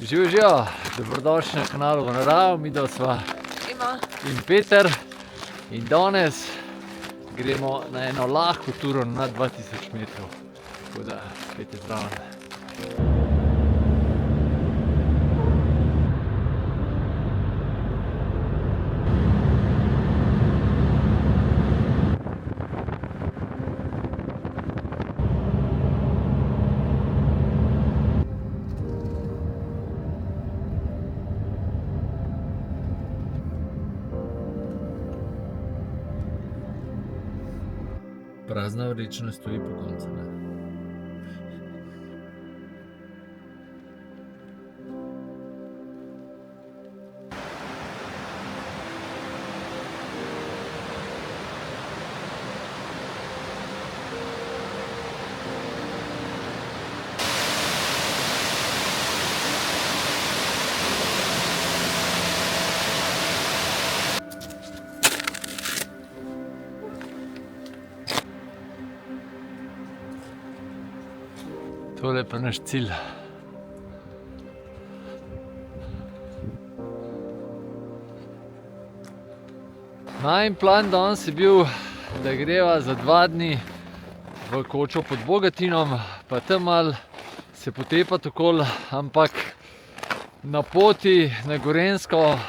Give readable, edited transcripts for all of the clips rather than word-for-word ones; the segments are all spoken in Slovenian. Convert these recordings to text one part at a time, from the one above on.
Živijo, dobrodošli na kanalu V naravi, midva sva Ima. in Peter. In danes gremo na eno lahko turo na 2000 metrov. Tako da, spet je zraven. Prazna vreč ne stoji po koncu, ne. Tole je pa naš cilj. Najin plan danes je bil, da greva za 2 dni v Kočo pod Bogatinom, pa tam malo se potepati okoli, ampak na poti na Gorenjsko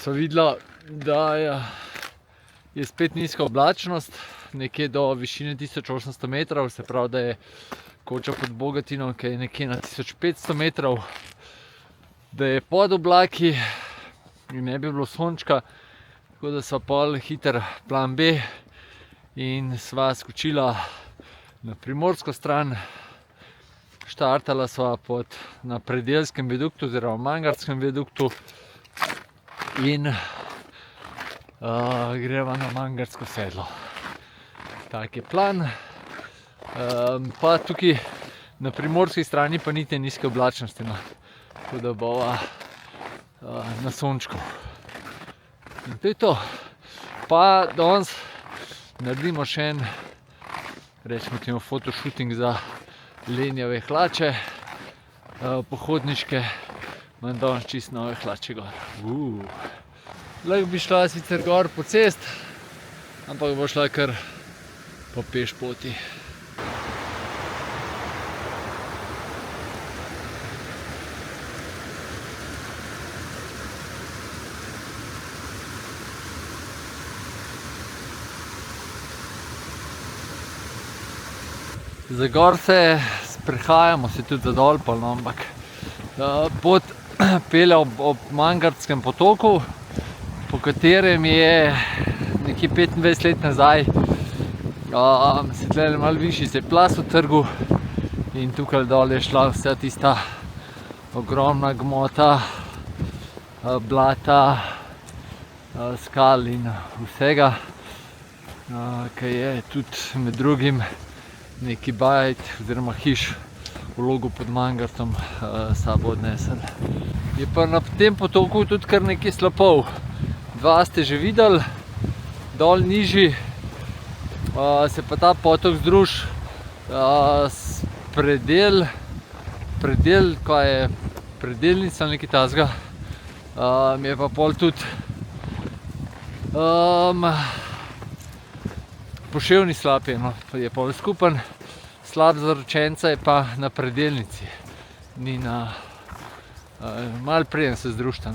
so videla, da je spet nizka oblačnost, nekje do višine 1800 metrov, se pravi, da je Koča pod Bogatinom, ki je nekje na 1500 metrov, da je pod oblaki in ne bi bilo sončka, tako da sva pol hiter plan B in sva skočila na primorsko stran. Štartala sva na Predelskem viaduktu oziroma Mangartskem viaduktu in greva na Mangartsko sedlo. Tak je plan. Pa tukaj na primorski strani pa niti nizke oblačnosti, tako da bova na sončku. In to je to. Pa danes naredimo še en, recimo temu, fotoshooting za lenjave hlače, pohodniške. Imam danes čisto nove hlače gor. Lahko bi šla sicer gor po cest, ampak bo šla kar po peš poti. Za gor se sprehajamo, se tudi za dol, ampak pot pelje ob Mangartskem potoku, po katerem je nekje 25 let nazaj se tlele malo višji se plaz utrgal in tukaj dol je šla vsa tista ogromna gmota blata, skal in vsega, ki je tudi med drugim neki bajt oziroma hiš v Logu pod Mangartom sabo odnesel. Je pa na tem potoku tudi kar nekaj slapov. 2 ste že videli, dol nižji se pa ta potok združi s predel, kaj je predelnica ali nekaj takega, je pa pol tudi poševni slap je pol skupen, slap za ročenca je pa na predelnici, ni na, malo preden se združita.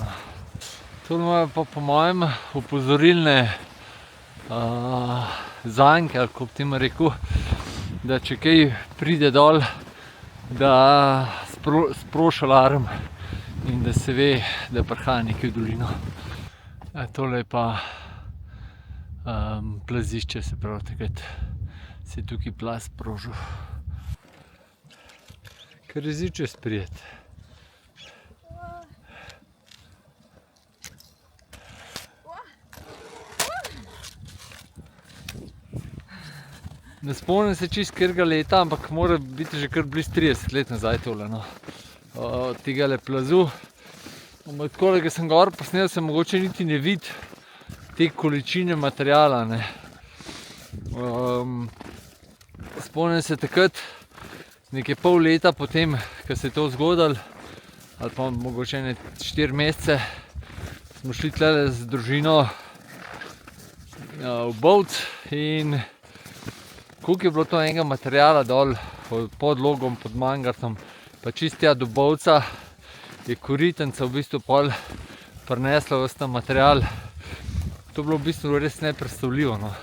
To imajo pa po mojem opozorilne zanke, ali kako bi temu rekel, da če kaj pride dol, da sproži alarm in da se ve, da prihaja nekaj v dolino. Tole je pa plazišče, se pravi, takrat se je tukaj plaz sprožil. Kar je ziče sprijet. Ne spomnim se čisto katerega leta, ampak mora biti že kar blizu 30 let nazaj tole, od tegale plazu. Ampak takole, ko sem gor posnel, se mogoče niti ne vidi te količine materiala, ne. Spomnim se takrat, nekaj pol leta potem, ko se je to zgodilo, ali pa mogoče 4 mesece, smo šli tle z družino v Bovc in koliko je bilo to enega materijala dol pod Logom, pod Mangartom, pa čist tja do Bovca je Koritnica v bistvu pol prinesla ves ta material. To je bilo v bistvu res nepredstavljivo, no.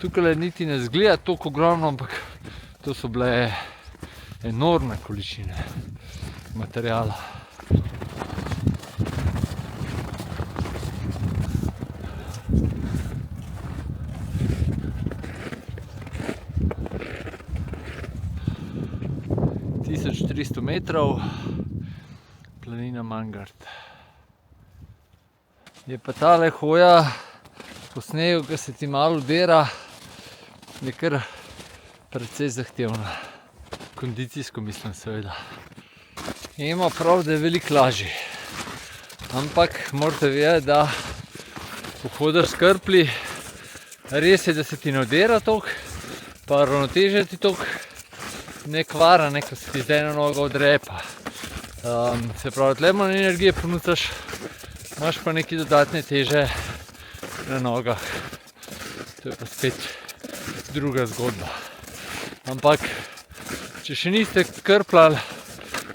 Tukaj niti ne zgleda toliko ogromno, ampak to so bile enormne količine materijala. Tisoč 300 metrov, planina Mangart. Je pa tale hoja po snegu, ki se ti malo udira, je kar precej zahtevna. Kondicijsko mislim seveda. Ima prav, da je veliko lažji. Ampak morate vedeti, da ko hodiš s krplji, res je, da se ti ne udira toliko, pa ravnotežje ti toliko ne kvara, ko se ti z eno nogo odrepa. Se pravi, tle malo energije ponucaš, imaš pa neki dodatne teže na nogah. To je pa spet druga zgodba. Ampak, če še niste krpljali,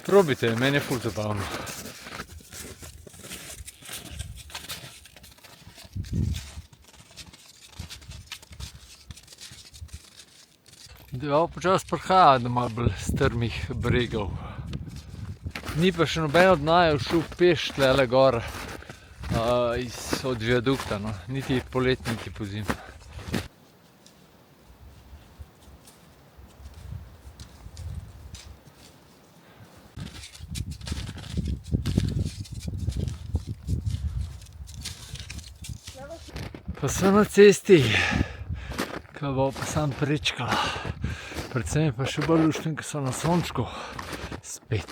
probajte, meni je ful zabavno. Deval počas prihaja do malo bolj strmih bregov. Ni pa še noben od naju šel peš tlele gor od viadukta, no. Niti polet, niti pozimi. Pa so na cesti, ki bo pa sam prečkala. Predvsem pa še bolj luštno, ki so na sončku spet.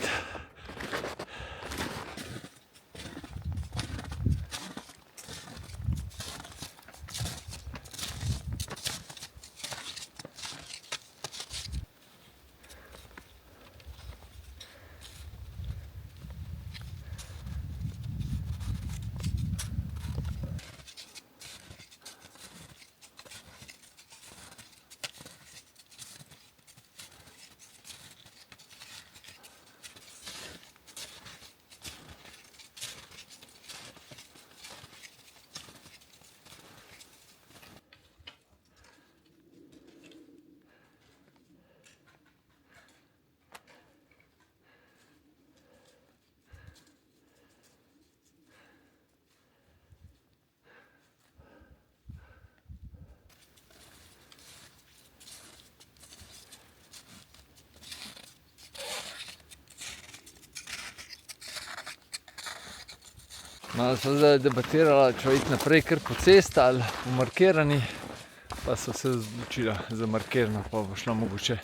Malo so zdaj debatirala, če iti naprej kar po cesti ali po markirani, pa so se odločila za markirano, pa bo šla mogoče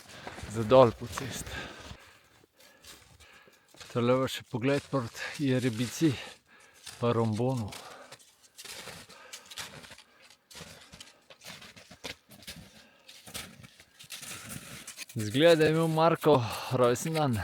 za dol po cesti. Tole pa še pogled proti Jerebici pa Rombonu. Izgleda, da je imel Marko rojstni dan.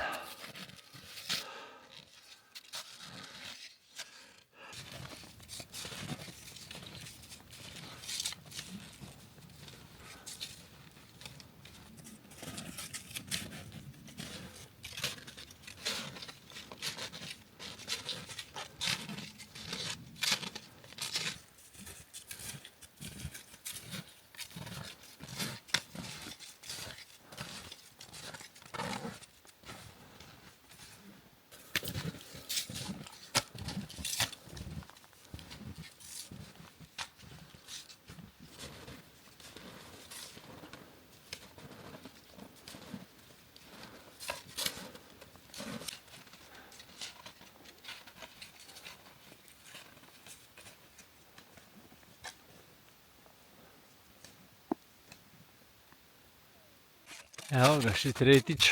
Evo ga, še tretjič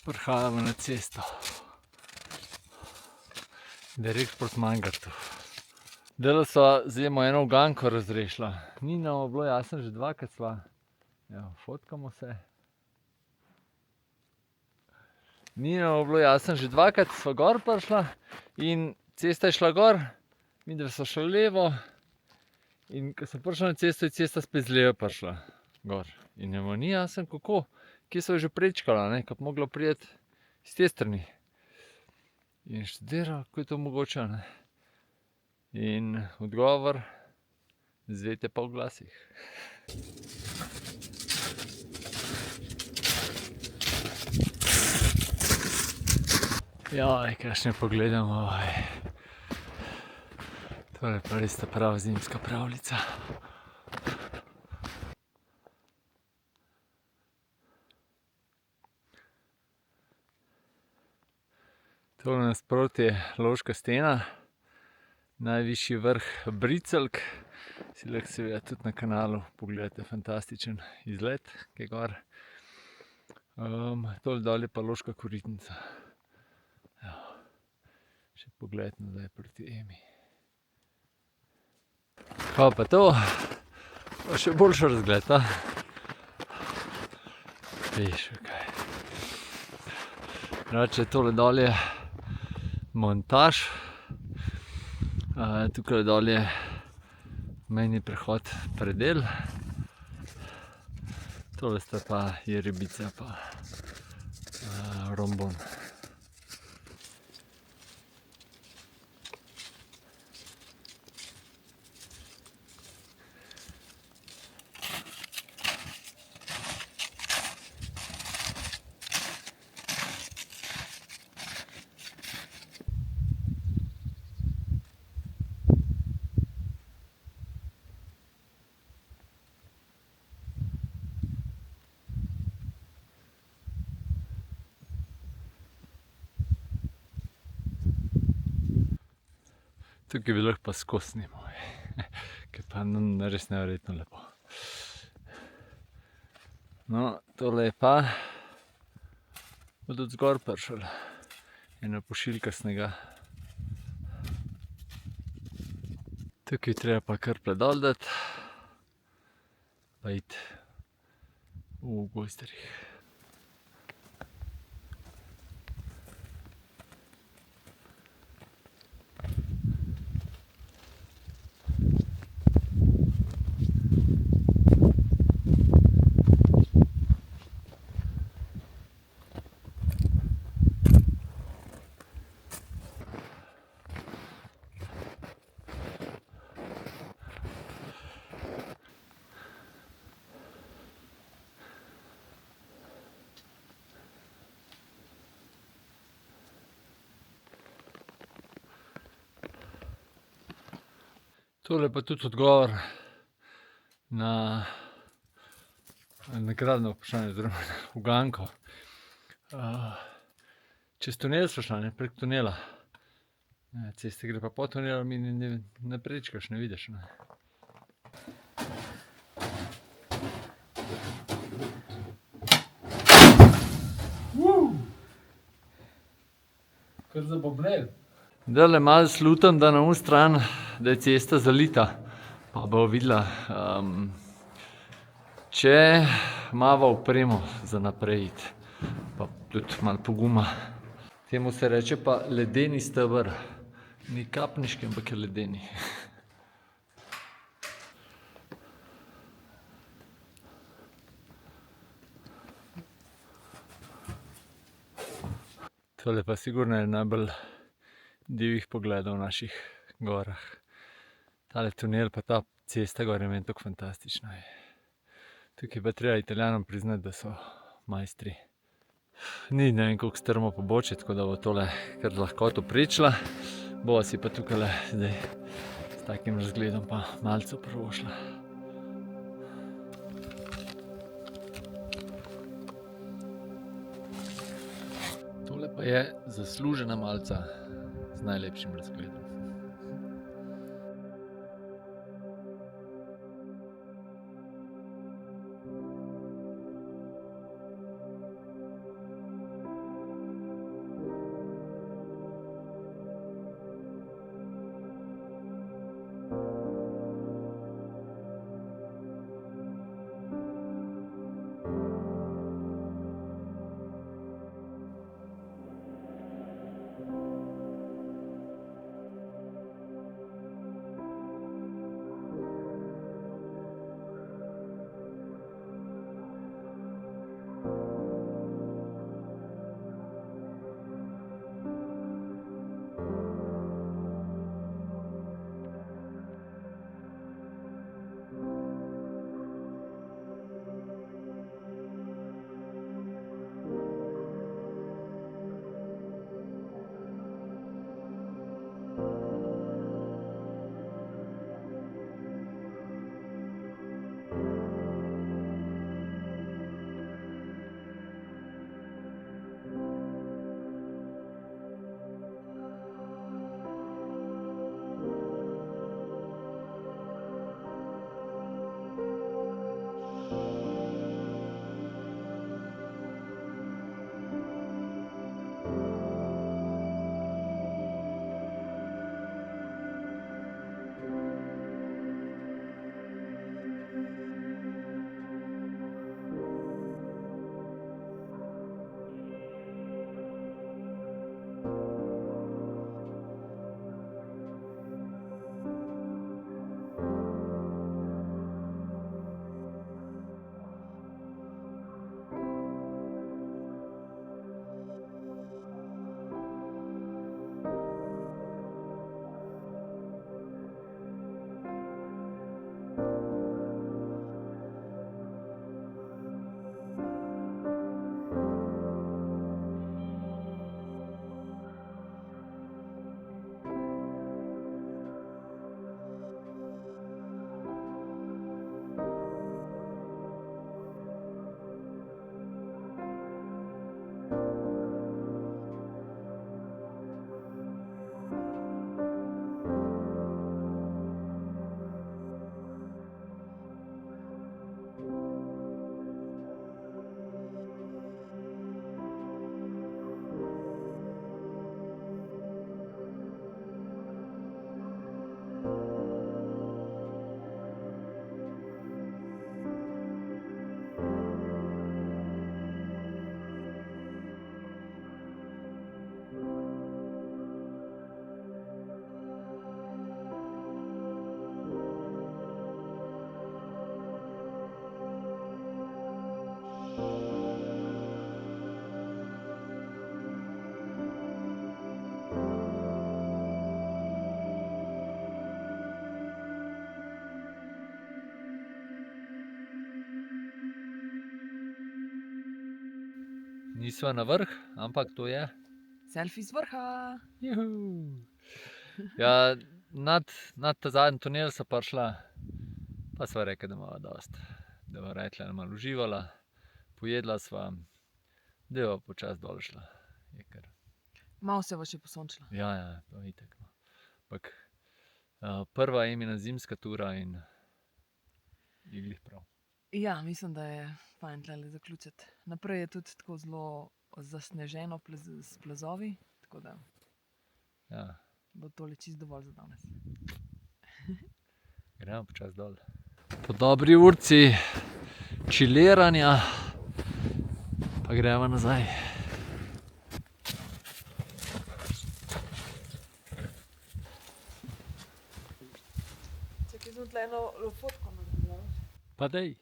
prihajamo na cesto. Direkt proti Mangartu. Delo sva zdaj eno uganko razrešila. Ni nam bilo jasno, že dvakrat sva. Evo, fotkamo se. Ni nam bilo jasno, že dvakrat sva gor prišla in cesta je šla gor, midva sva šla levo in ko sem prišla na cesto, je cesta spet z leve prišla gor. In nama ni jasno, kako, kje sva že prečkala, ne, ko bi mogla priti iz te strani. In študira, kako je to mogoče, ne. In odgovor, zvete pa v glasih. Jaj, kakšne poglede imamo, tole je pa res ta prava zimska pravljica. Tole nasproti je Loška stena, najvišji vrh Bricelk. Si lahko seveda tudi na kanalu pogledate fantastičen izlet, ki je gor. Tole dol je pa Loška Koritnica. Še pogled nazaj proti Emi. Kaj pa to? Pa še boljši razgled, a? Veš, kaj. Drugače tole dol je montaž. Tukaj dol je mejni prehod Predel. Tole sta pa Jerebica pa Rombon. Tukaj bi lahko pa skozi snimal, ker pa res neverjetno lepo. No, tole je pa od zgor prišel. Ena pošiljka snega. Tukaj treba pa kar predol dati, pa iti v gojzdarjih. Tole je pa tudi odgovor na nagradno vprašanje, oziroma uganko. Čez tunel sva šla, ne, prek tunela. Cesta gre pa po tunelu, mi ne prečkaš, ne vidiš, ne. Kar zabobnel. Zdajle malo slutam, da na onu stran, da je cesta zalita, pa bo videla. Če imava opremo za naprej iti, pa tudi malo poguma. Temu se reče pa ledeni steber. Ni kapniški, ampak je ledeni. Tole pa sigurno je najbolj divjih pogledov v naših gorah. Tale tunel pa ta cesta gor je meni tako fantastična. Tukaj pa treba Italijanom priznati, da so majstri. Ni ne vem koliko strmo pobočje, tako da bo tole kar z lahkoto prečila. Bova si pa tukajle zdaj s takim razgledom pa malce privoščila. Tole pa je zaslužena malica z najlepšim razgledom. Nisva na vrh, ampak to je. Selfie z vrha. Juhu. Ja, nad ta zadnji tunel so prišla, pa sva rekla, da imava dosti. Da bova rekla, malo uživala, pojedla sva, da bova počasi dol šla. Je kar. Malo se bo še posončila. Ja, to je itak. No. Ampak prva Emina zimska tura in je glih prav. Ja, mislim, da je fajn tlele zaključiti. Naprej je tudi tako zelo zasneženo s plazovi, tako da Ja, bo tole čisto dovolj za danes. gremo počasi dol. Po dobri urci čiliranja pa gremo nazaj. Čakaj, sem tle eno fotko naredila. Pa dej.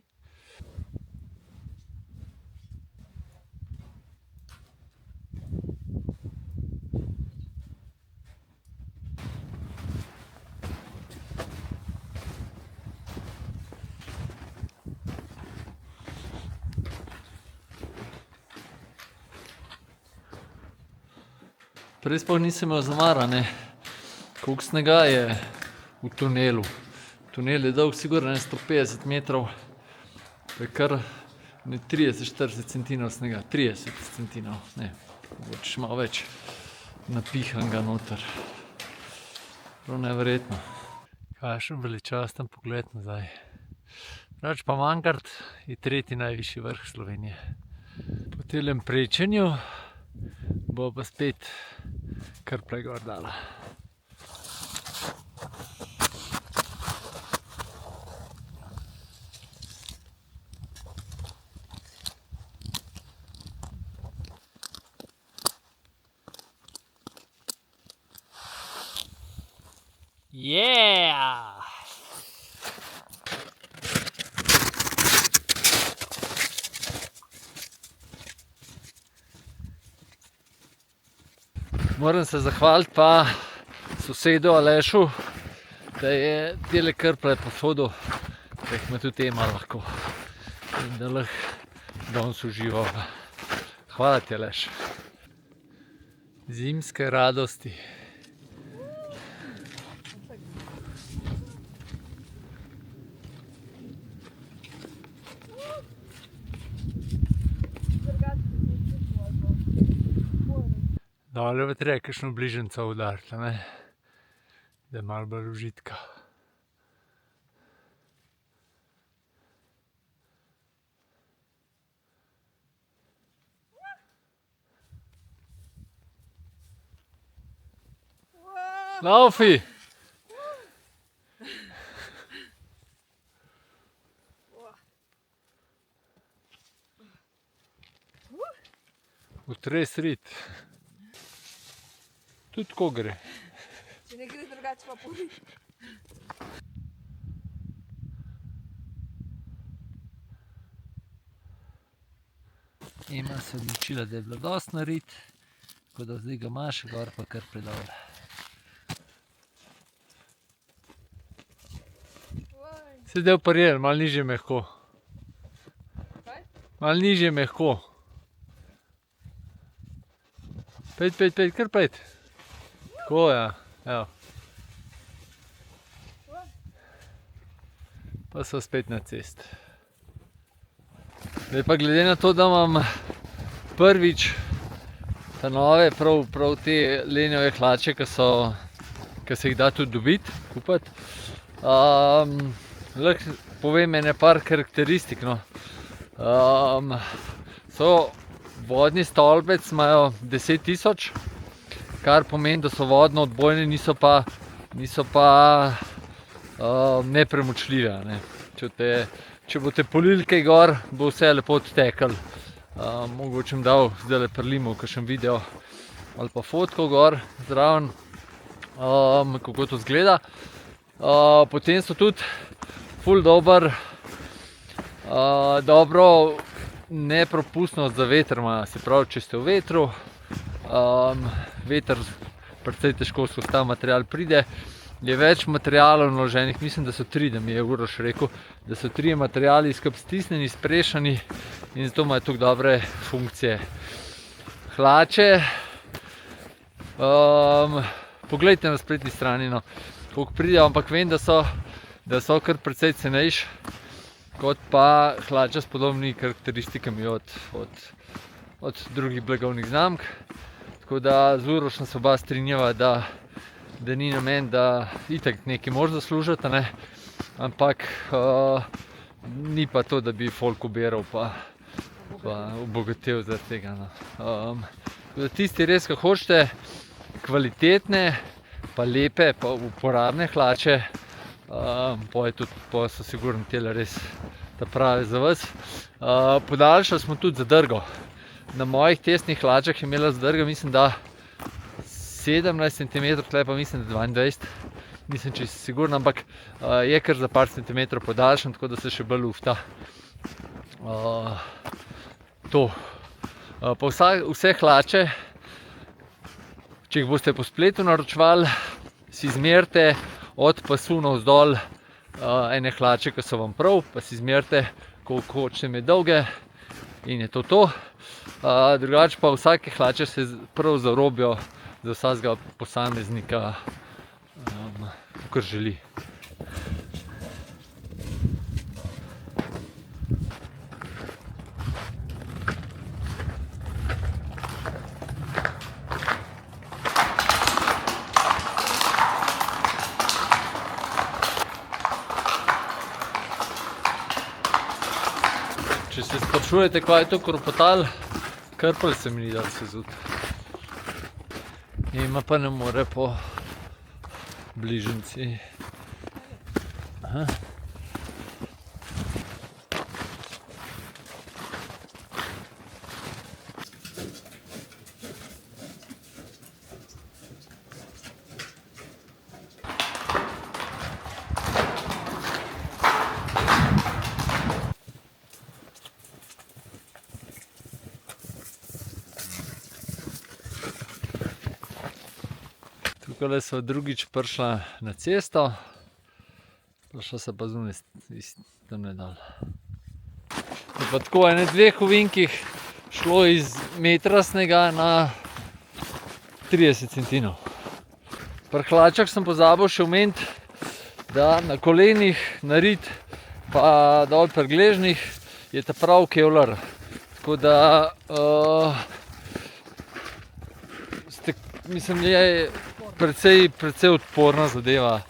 Prej sploh nisem imel zamara, ne. Koliko snega je v tunelu. Tunel je dolg sigurno 150 metrov, pa je kar 30-40 centinov snega, 30 centinov, ne, mogoče še malo več napihanega noter. Prav neverjetno. Kakšen veličasten pogled nazaj. Drugače pa Mangart je tretji najvišji vrh Slovenije. Po telem prečenju bo pa spet kar pregor dala. Yeah! Moram se zahvaliti pa sosedu Alešu, da je tele krple posodil, da jih ima tudi Ema lahko in da lahko danes uživa. Hvala ti, Aleš. Zimske radosti. Dole bo treba kakšno bližnjico udariti, ne? Da je malo bolj užitka. Laufi! Utres rit. Tudi tako gre. Če ne gre drugače pa pori. Ema se odločila, da je bilo dosti narit, tako da zdaj ga imaš, gor pa kar predol. Se del parirati, malo nižje mehko. Malo nižje mehko. Pejt, kar pejt. Tako, ja, evo. Pa so spet na cesti. Zdaj pa glede na to, da imam prvič ta nove, prav te lenjave hlače, ki se jih da tudi dobiti, kupiti, lahko povem ene par karakteristik, no. Vodni stolpec imajo 10 000, kar pomeni, da so vodno odbojne, niso pa nepremočljive, ne. Če boste polili kaj gor, bo vse lepo odteklo. Mogoče bom dal zdajle prilimu kakšen video ali pa fotko gor zraven, kako to izgleda. Potem so tudi ful dobro nepropustnost za veter imajo, se pravi, če ste v vetru, veter precej težko skozi ta material pride. Je več materialov naloženih, mislim, da so 3, da mi je Uroš rekel, da so 3 materiali skupaj stisnjeni, sprešani in zato imajo tako dobre funkcije. hlače, poglejte na spletni strani, no, koliko pridejo, ampak vem, da so kar precej cenejši, kot pa hlače s podobnimi karakteristikami od drugih blagovnih znamk. Tako da z Urošem se oba strinjava, da ni namen, da itak nekaj moraš zaslužiti, ne? Ampak ni pa to, da bi folk ubiral pa obogatel zaradi tega. No. Tisti res, ki hočete kvalitetne, pa lepe, pa uporabne hlače, pa so sigurno tele res ta prave za vas. Podaljšali smo tudi zadrgo. Na mojih testnih hlačah je imela zadrga, mislim, da 17 cm, tukaj pa mislim, da 22. Nisem čisto sigurno, ampak je kar za par centimetrov podaljšan, tako da se še bolj lufta. To. Pa vse hlače, če jih boste po spletu naročevali, si izmerite od pasu navzdol ene hlače, ki so vam prav, pa si izmerite, koliko hočete imeti dolge in je to. Drugače pa vsake hlače se prav zarobijo za vsakega posameznika, kakor želi. Če se sprašujete, kaj je to kropotal, krpelj se mi ni dal sezuti. Ima pa ne more po bližnjici. Tukaj so drugič prišla na cesto, prišla se pa zunaj tam nedal. Je pa tako ene dveh ovinkih šlo iz metrasnega na 30 centinov. Pri hlačah sem pozabil še omeniti, da na kolenih, na rit, pa dol pri gležnih je ta prav kevlar. Tako da mislim, je precej odporna zadeva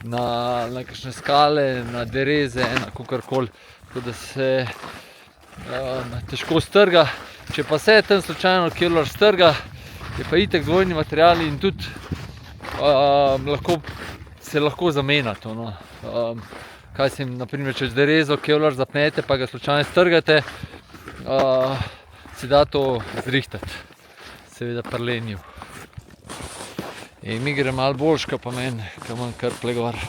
na kakšne skale, na dereze, na kakorkoli, tako da se težko strga. Če pa se tam slučajno kevlar strga, je pa itak dvojni material in tudi se lahko zamenja to. No. Kaj se jim, naprimer, če derezo kevlar zapnete, pa ga slučajno strgate, se da to zrihtati, seveda pri lenju. In mi gre malo boljš, pa meni, ki imam krple gor.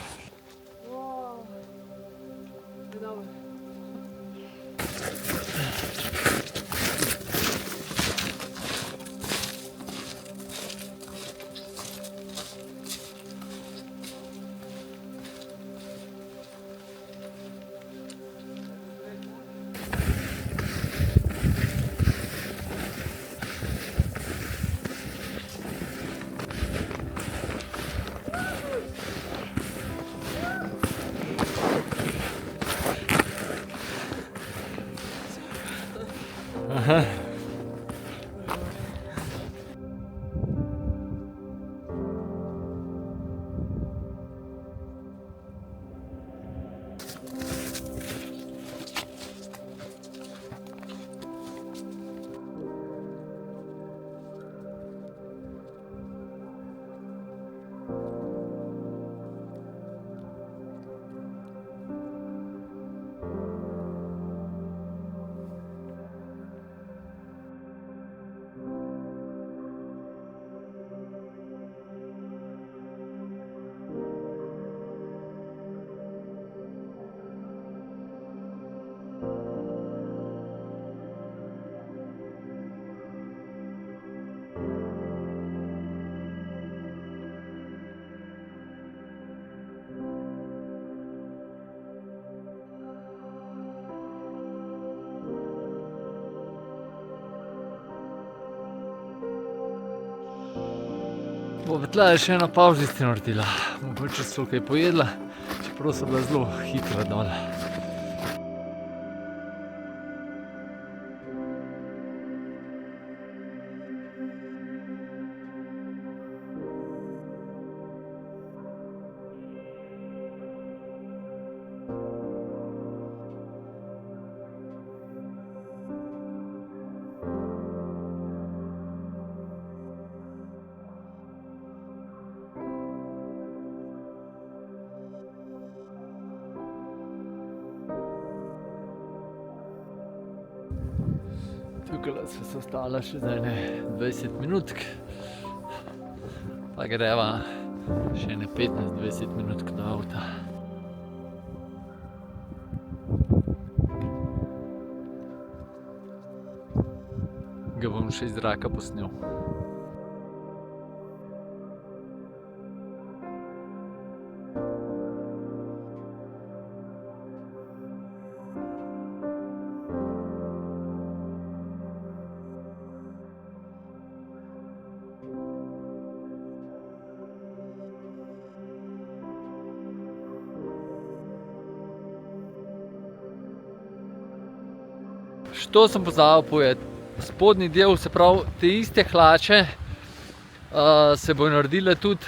Bo tle še ena pavzica naredila. Bomo pa čez to kaj pojedla, čeprav so bila zelo hitra dol. Tukaj sva se ostala še za ene 20 minutk, pa greva še ene 15-20 minutk do avta. Ga bom še iz zraka posnel. Što sem pozabil povedati, spodnji del, se pravi te iste hlače, se bo naredile tudi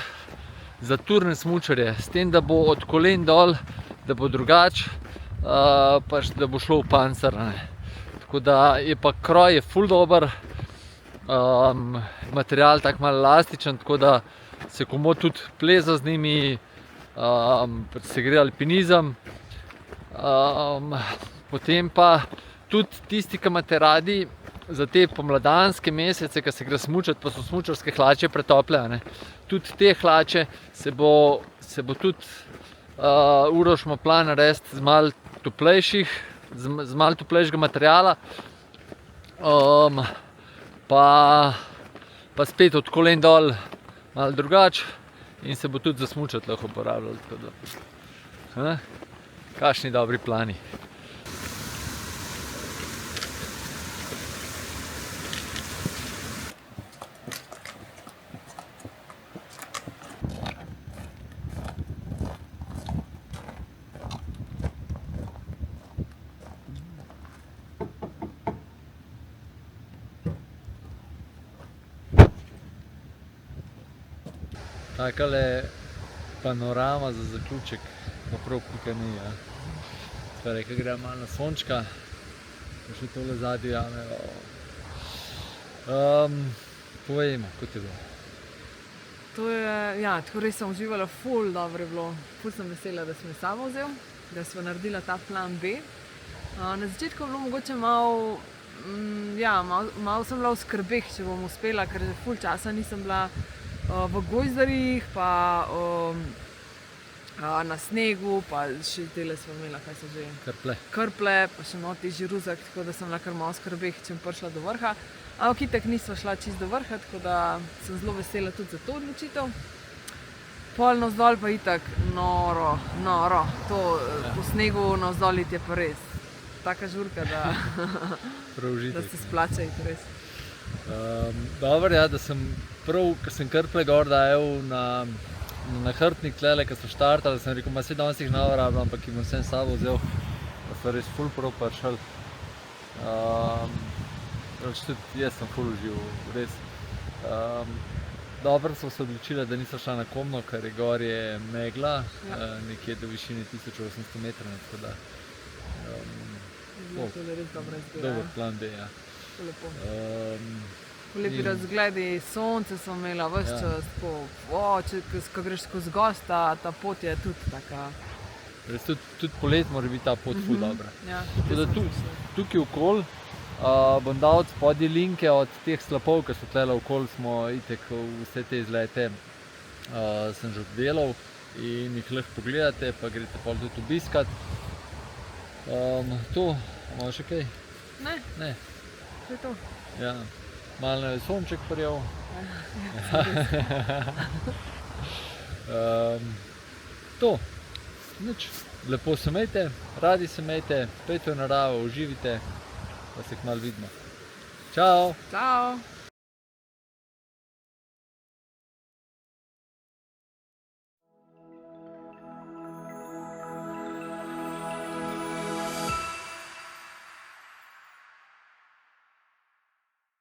za turne smučarje, s tem, da bo od kolen dol, da bo drugače, pač da bo šlo v pancer. Tako da je pa kroj je ful dober, material tak malo elastičen, tako da se komot tudi pleza z njimi, se gre alpinizem. Potem pa tudi tisti, ki imate radi za te pomladanske mesece, ki se gre smučati, pa so smučarske hlače pretople, tudi te hlače se bo tudi Uroš ima plan narediti z malo toplejšega materiala, pa spet od kolen dol malo drugače in se bo tudi za smučati lahko uporabljalo. Kakšni dobri plani. Takale panorama za zaključek, pa prav pika ni. Torej, ko gre malo na sončka, pa še tole zadnje jame. Povejmo, kot je bilo. To je, ja, tako res sem uživala, ful dobro je bilo. Ful sem vesela, da sem jo samo vzel, da sva naredila ta plan B. Na začetku je bilo mogoče malo, malo sem bila v skrbeh, če bom uspela, ker že ful časa nisem bila v gojzdarjih, pa na snegu, pa še tele sva imela, kaj so že? Krple, pa še malo težji ruzak, tako da sem bila kar malo v skrbeh, če sem prišla do vrha. Ampak itak nisva šla čisto do vrha, tako da sem zelo vesela tudi za to odločitev. Pol navzdol pa itak noro. To po snegu navzdol iti je pa res taka žurka, da se splača iti res. Dobro, ja, da sem prav, ko sem krple gor dajal na hrbtnik tlele, ko so štartali, sem rekel, saj danes jih ne rabim, ampak jih bom vsem s sabo vzel, da so res ful prav prišli. Tudi jaz sem ful užival, res. Dobro smo se odločili, da nisem šla na Komno, ker je gor je megla, nekje do višine 1800 metrov, tako da to je res dobra izbira. Dober plan B, ja. Lepo. Lepi razgledi, sonce smo imela ves čas, ko greš skozi gozd, ta pot je tudi taka. Res tudi polet mora biti ta pot ful dobra. Ja, tukaj okoli bom dal spodaj linke od teh slapov, ki so tlele okoli, smo itek vse te izlete sem že obdelal in jih lahko pogledate, pa greste pol tudi obiskat. To, imamo še kaj? Ne. To je to. Ja, malo je sonček prijel. To, nič, lepo se imejte, radi se imejte, pejte v naravo, uživite, pa se kmalu vidimo. Čau! Čau!